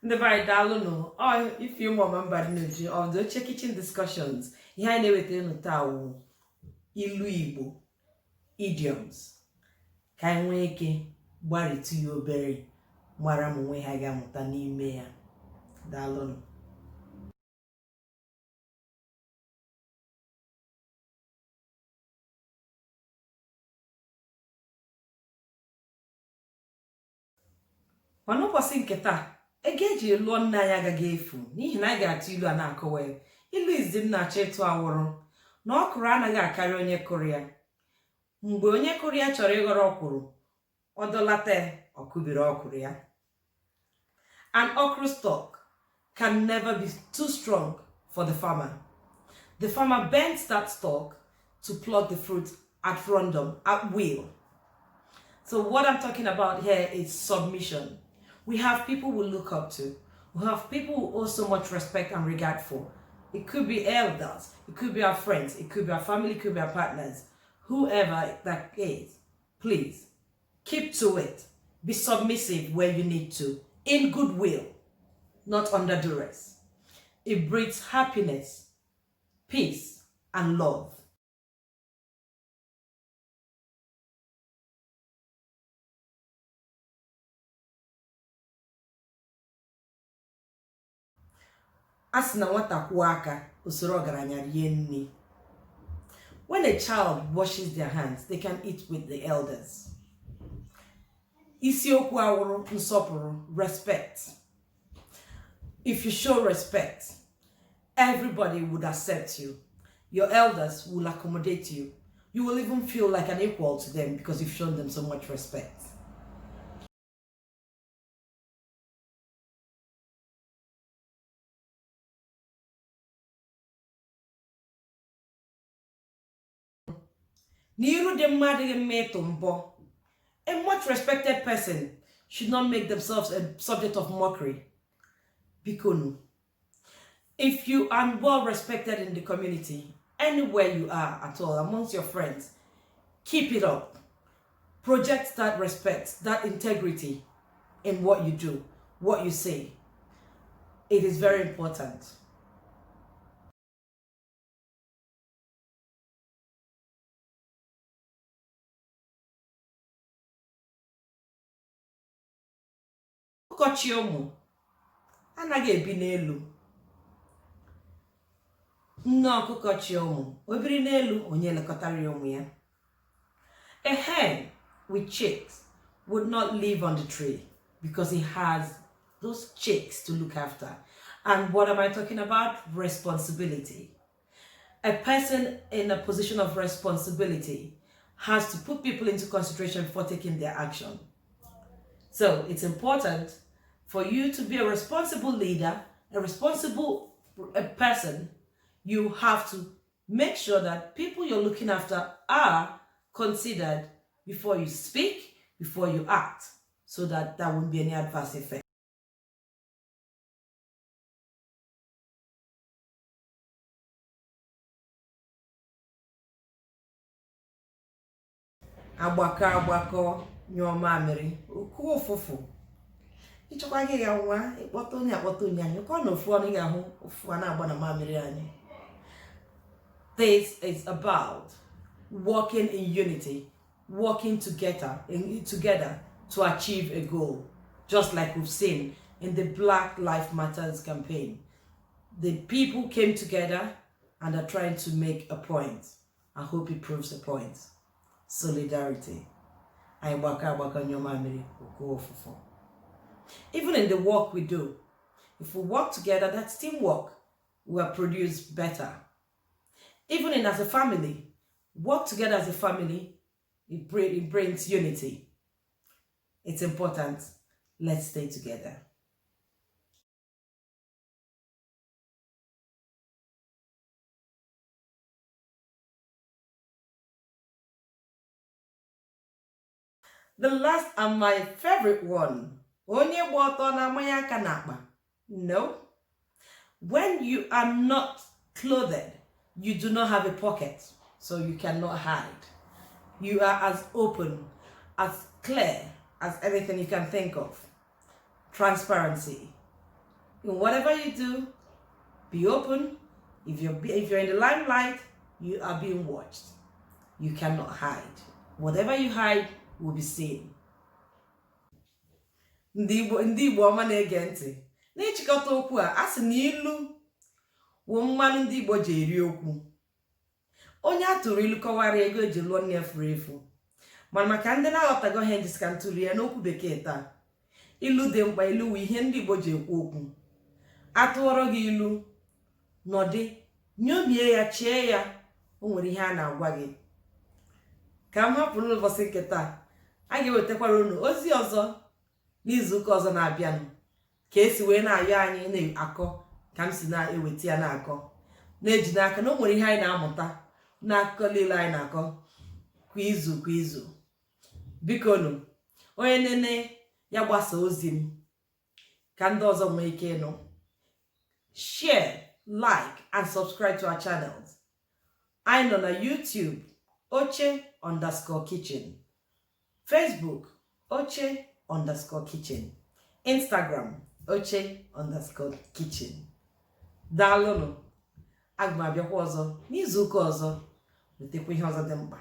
The very dalono, or if you want to of the Oche kitchen discussions, behind everything utawu Ilu Igbo idioms. Ka anyị nwee ike gbarịtụ ya obere mara m onwe ha ga-amụta n'ime ya. Daalụnụ. Mana ụbọchị nke taa, ego eji lụọ nna anyị agaghị efu n'ihi na anyị ga-atụ ilu a na-akọwa ya. Ilu izi m na-achọ ịtụ awụrụ na ọkwụrụ anaghị akarị onye kụrụ ya. Mgbe onye kụrụ ya chọrọ ịghọrọ ọkwụrụ, ọ dọlata ọ kụbiri ọkwụrụ ya. An okra stalk can never be too strong for the farmer. The farmer bends that stalk to pluck the fruit at random, at will. So what I'm talking about here is submission. We have people we look up to. We have people who owe so much respect and regard for. It could be elders, it could be our friends, it could be our family, it could be our partners. Whoever that is, please keep to it. Be submissive where you need to, in goodwill, not under duress. It breeds happiness, peace, and love. Asị na nwata kwụọ aka, usoro ọgaranya rie nri. When a child washes their hands, they can eat with the elders. Isiokwu awụrụ nsọpụrụ, respect. If you show respect, everybody would accept you. Your elders will accommodate you. You will even feel like an equal to them because you've shown them so much respect. A much respected person should not make themselves a subject of mockery. Bikonu. If you are well respected in the community, anywhere you are at all, amongst your friends, keep it up. Project that respect, that integrity in what you do, what you say. It is very important. Ọkọchị ụmụ anaghị ebi n'elu. Nne ọkụkọ chi ụmụ o biri n'elu, onye lekọtara ụmụ ya. A hen with chicks would not live on the tree because it has those chicks to look after. And what am I talking about? Responsibility. A person in a position of responsibility has to put people into consideration before taking their action. So it's important for you to be a responsible leader, a responsible person. You have to make sure that people you're looking after are considered before you speak, before you act, so that there won't be any adverse effect. AGBAKO NYUO MMAMIRI UFUFU. Ịchọkwa gị ga nwa ịkpọta onye akpọta onye anyị ka ọ na ofu ọnụ ga-ahụ ofu a na-agba na mamịrị anyị. This is about working in unity, working together to achieve a goal, just like we've seen in the Black Lives Matters campaign. The people came together and are trying to make a point. I hope it proves the point. Solidarity. AGBAKO NYUO MMAMIRI UFUFU. Even in the work we do, if we work together, that's teamwork, will produce better. Even in as a family, work together as a family, it brings unity. It's important. Let's stay together. The last and my favorite one. No. When you are not clothed, you do not have a pocket, so you cannot hide. You are as open, as clear as anything you can think of. Transparency. in whatever you do, be open. If you're in the limelight, you are being watched. You cannot hide. Whatever you hide will be seen. Ndị Igbo ọma na-ege ntị. N'ịchịkọta okwu a sị na ilu wụ mmanụ ndị Igbo ji eri okwu. Onye a tụrụ ilu kọwara ego eji lụọ nne furu efu. Mana maka ndị na-aghọtago ihe ndị ka ntụli ya n'okwu bekee taa. Ilu dị mkpa. Ilu wụ ihe ndị Igbo ji ekwu okwu. Atụọrọ gị ilu, nọdị, nyomie ya, chee ya, o nwere ihe a na-agwa gị. Ka m hapụ n'ụbọchị nke taa, a ga-ewetakwara unu ozi ọzọ n'izuụka ọzọ na-abịanụ, ka esi wee na-ayọ anyị na-akọ ka m si na-eweta ya na-akọ, na-eji n'aka na o nwere ihe anyị na-amụta n'akụkọ niile anyị na-akọ kwa izu. Biko nụ, onye nene ya gbasa ozi m ka ndị ọzọ nwee ike ịnụ. Share, like, and subscribe to our channels. I'm on YouTube, Oche_kitchen. Facebook, Oche_kitchen. Instagram, Oche_kitchen. Daalụnụ. Aga m abịakwa ọzọ n'izuụka ọzọ wetekwa ihe ọzọ dị mkpa.